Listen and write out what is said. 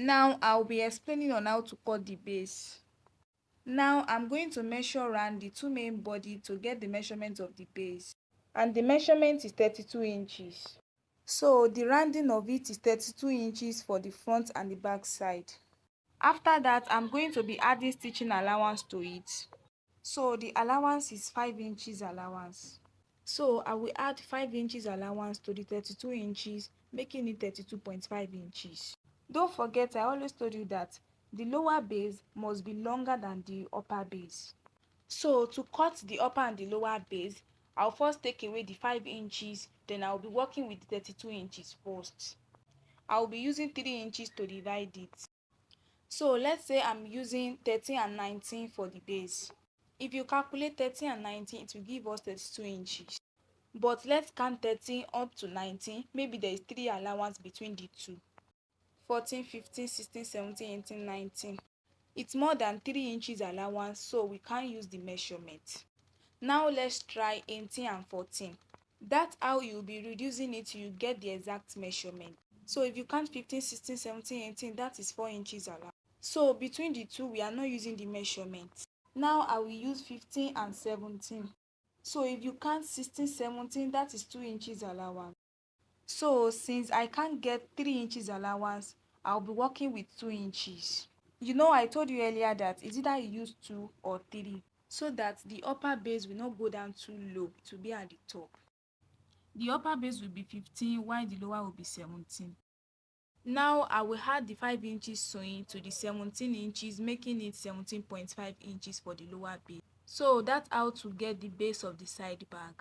Now I'll be explaining on how to cut the base. Now I'm going to measure around the two main body to get the measurement of the base. And the measurement is 32 inches. So the rounding of it is 32 inches for the front and the back side. After that, I'm going to be adding stitching allowance to it. So the allowance is 5 inches allowance. So I will add 5 inches allowance to the 32 inches, making it 32.5 inches. Don't forget, I always told you that the lower base must be longer than the upper base. So to cut the upper and the lower base, I'll first take away the 5 inches, then I'll be working with the 32 inches first. I'll be using 3 inches to divide it. So let's say I'm using 13 and 19 for the base. If you calculate 13 and 19, it will give us 32 inches. But let's count 13 up to 19. Maybe there is 3 allowance between the two. 14, 15, 16, 17, 18, 19. It's more than 3 inches allowance, so we can't use the measurement. Now let's try 18 and 14. That's how you'll be reducing it till you get the exact measurement. So if you count 15, 16, 17, 18, that is 4 inches allowance. So between the two, we are not using the measurement. Now I will use 15 and 17. So if you count 16, 17, that is 2 inches allowance. So since I can't get 3 inches allowance, I'll be working with 2 inches. You know, I told you earlier that it's either you use 2 or 3, so that the upper base will not go down too low, it will be at the top. The upper base will be 15 while the lower will be 17. Now I will add the 5 inches sewing to the 17 inches, making it 17.5 inches for the lower base. So that's how to get the base of the side bag.